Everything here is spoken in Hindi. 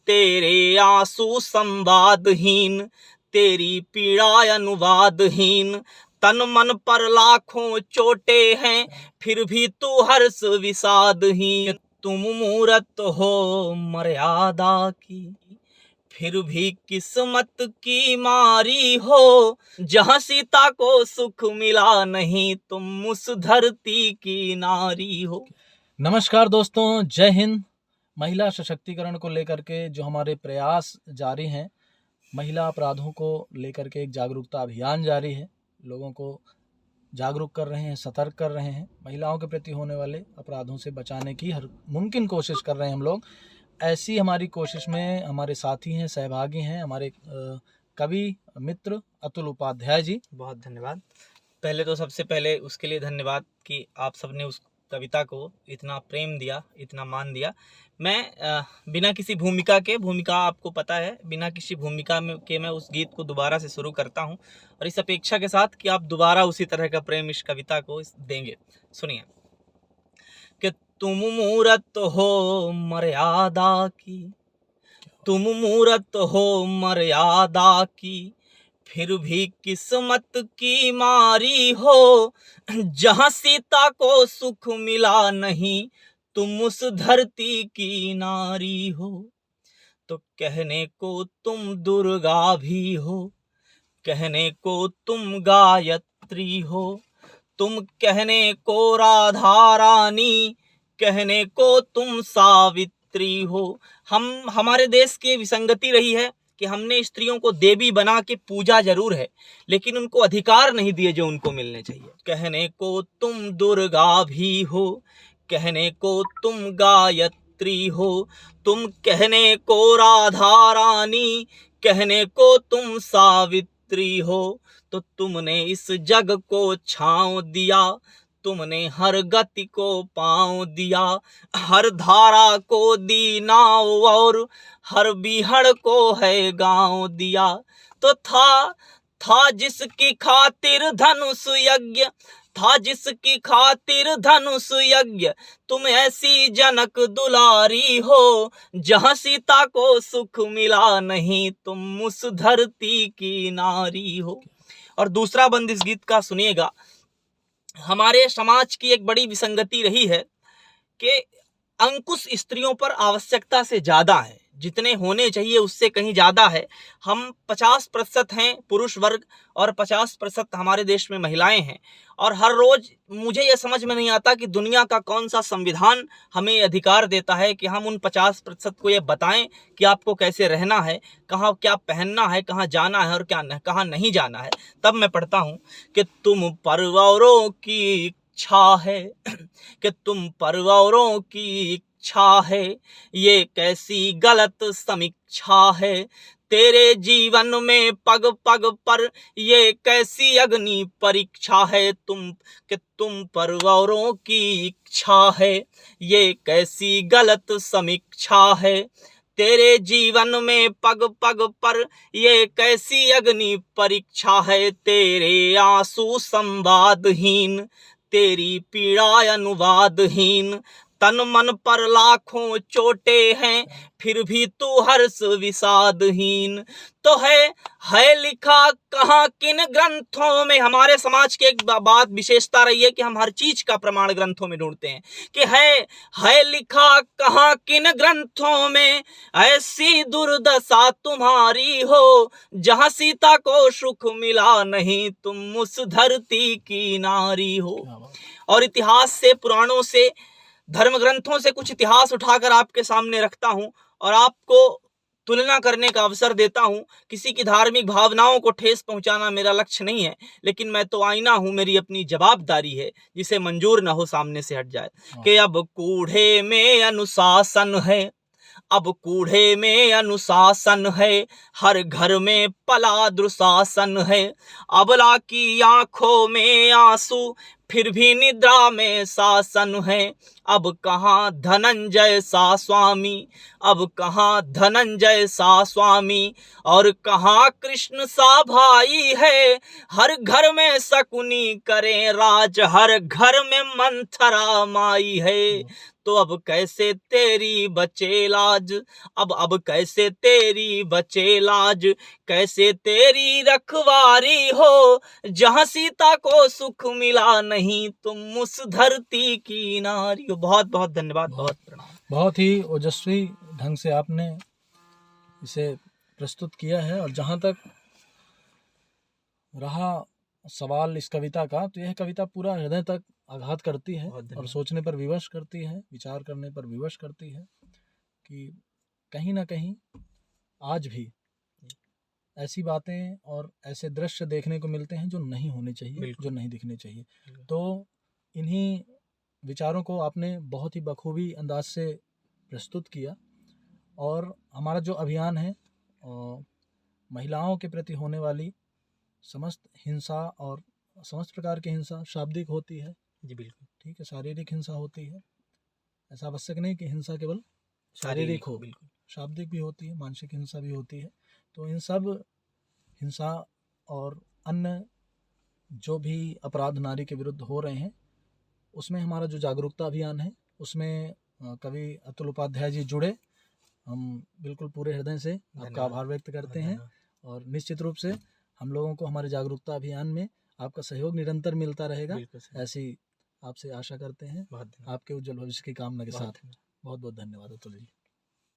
तेरे आंसू संवादहीन, तेरी पीड़ा अनुवादहीन। तन मन पर लाखों चोटे हैं, फिर भी तू हर्ष विषादहीन। तुम मूरत हो मर्यादा की, फिर भी किस्मत की मारी हो। जहाँ सीता को सुख मिला नहीं, तुम उस धरती की नारी हो। नमस्कार दोस्तों, जय हिंद। महिला सशक्तिकरण को लेकर के जो हमारे प्रयास जारी हैं, महिला अपराधों को लेकर के एक जागरूकता अभियान जारी है। लोगों को जागरूक कर रहे हैं, सतर्क कर रहे हैं। महिलाओं के प्रति होने वाले अपराधों से बचाने की हर मुमकिन कोशिश कर रहे हैं हम लोग। ऐसी हमारी कोशिश में हमारे साथी हैं, सहभागी हैं, हमारे कवि मित्र अतुल उपाध्याय जी। बहुत धन्यवाद। पहले तो सबसे पहले उसके लिए धन्यवाद कि आप सबने उस कविता को इतना प्रेम दिया, इतना मान दिया। मैं बिना किसी भूमिका आपको पता है, बिना किसी भूमिका में के मैं उस गीत को दोबारा से शुरू करता हूं, और इस अपेक्षा के साथ कि आप दोबारा उसी तरह का प्रेम इस कविता को देंगे। सुनिए कि तुम मूरत हो मर्यादा की, तुम मूरत हो मर्यादा की, फिर भी किस्मत की मारी हो। जहाँ सीता को सुख मिला नहीं, तुम उस धरती की नारी हो। तो कहने को तुम दुर्गा भी हो, कहने को तुम गायत्री हो, तुम कहने को राधा रानी, कहने को तुम सावित्री हो। हमारे देश की विसंगति रही है कि हमने स्त्रियों को देवी बना के पूजा जरूर है, लेकिन उनको अधिकार नहीं दिए जो उनको मिलने चाहिए। कहने को तुम दुर्गा भी हो, कहने को तुम गायत्री हो, तुम कहने को राधा रानी, कहने को तुम सावित्री हो। तो तुमने इस जग को छांव दिया, तुमने हर गति को पांव दिया, हर धारा को दी नाव, और हर बिहड़ को है गांव दिया। तो था जिसकी खातिर धनुष यज्ञ, था जिसकी खातिर धनुष यज्ञ, तुम ऐसी जनक दुलारी हो। जहाँ सीता को सुख मिला नहीं, तुम उस धरती की नारी हो। और दूसरा बंद इस गीत का सुनिएगा। हमारे समाज की एक बड़ी विसंगति रही है कि अंकुश स्त्रियों पर आवश्यकता से ज्यादा है, जितने होने चाहिए उससे कहीं ज्यादा है। हम 50% हैं पुरुष वर्ग और 50% हमारे देश में महिलाएं हैं। और हर रोज मुझे यह समझ में नहीं आता कि दुनिया का कौन सा संविधान हमें अधिकार देता है कि हम उन 50% को ये बताएं कि आपको कैसे रहना है, कहाँ क्या पहनना है, कहाँ जाना है और कहाँ नहीं जाना है। तब मैं पढ़ता हूँ कि तुम परवरों की इच्छा है, कि तुम परवरों की इच्छा है, ये कैसी गलत समीक्षा है। तेरे जीवन में पग पग पर ये कैसी अग्नि परीक्षा है। तुम परवरों की इच्छा है, ये कैसी गलत समीक्षा है। तेरे जीवन में पग पग पर ये कैसी अग्नि परीक्षा है। तेरे आंसू संवादहीन, तेरी पीड़ा अनुवादहीन। तन मन पर लाखों चोटे हैं, फिर भी तू हर्ष विषादहीन। तो है लिखा कहाँ किन ग्रंथों में। हमारे समाज की एक बात विशेषता रही है कि हम हर चीज का प्रमाण ग्रंथों में ढूंढते हैं कि है लिखा कहाँ किन ग्रंथों में, ऐसी दुर्दशा तुम्हारी हो। जहाँ सीता को सुख मिला नहीं, तुम उस धरती की नारी हो। और इतिहास से, पुराणों से, धर्म ग्रंथों से कुछ इतिहास उठाकर आपके सामने रखता हूं और आपको तुलना करने का अवसर देता हूं। किसी की धार्मिक भावनाओं को ठेस पहुंचाना मेरा लक्ष्य नहीं है, लेकिन मैं तो आईना हूं, मेरी अपनी जवाबदारी है, जिसे मंजूर ना हो सामने से हट जाए। कि अब कूढ़े में अनुशासन है, अब कूढ़े में अनुशासन है, हर घर में पला दुशासन है। अबला की आंखों में आंसू, फिर भी निद्रा में शासन है। अब कहाँ धनंजय सा स्वामी, अब कहाँ धनंजय सा स्वामी, और कहाँ कृष्ण सा भाई है। हर घर में शकुनी करे राज, हर घर में मंथरा माई है। तो अब कैसे तेरी बचे लाज, अब कैसे तेरी बचे लाज, कैसे तेरी रखवारी हो। जहाँ सीता को सुख मिला नहीं, तुम उस धरती की नारी हो। बहुत बहुत धन्यवाद, बहुत प्रणाम। बहुत ही ओजस्वी ढंग से आपने इसे प्रस्तुत किया है। और जहाँ तक रहा सवाल इस कविता का, तो यह कविता पूरा हृदय तक आघात करती है और सोचने पर विवश करती है, विचार करने पर विवश करती है कि कहीं ना कहीं आज भी ऐसी बातें और ऐसे दृश्य देखने को मिलते हैं जो नहीं होने चाहिए, जो नहीं दिखने चाहिए। तो इन्हीं विचारों को आपने बहुत ही बखूबी अंदाज से प्रस्तुत किया। और हमारा जो अभियान है महिलाओं के प्रति होने वाली समस्त हिंसा और समस्त प्रकार की हिंसा शाब्दिक होती है। जी बिल्कुल, ठीक है, शारीरिक हिंसा होती है। ऐसा आवश्यक नहीं कि हिंसा केवल शारीरिक हो, बिल्कुल शाब्दिक भी होती है, मानसिक हिंसा भी होती है। तो इन सब हिंसा और अन्य जो भी अपराध नारी के विरुद्ध हो रहे हैं, उसमें हमारा जो जागरूकता अभियान है, उसमें कवि अतुल उपाध्याय जी जुड़े। हम बिल्कुल पूरे हृदय से आपका आभार व्यक्त करते हैं। और निश्चित रूप से हम लोगों को हमारे जागरूकता अभियान में आपका सहयोग निरंतर मिलता रहेगा, ऐसी आपसे आशा करते हैं। आपके उज्जवल भविष्य की कामना के साथ बहुत बहुत धन्यवाद अतुल जी।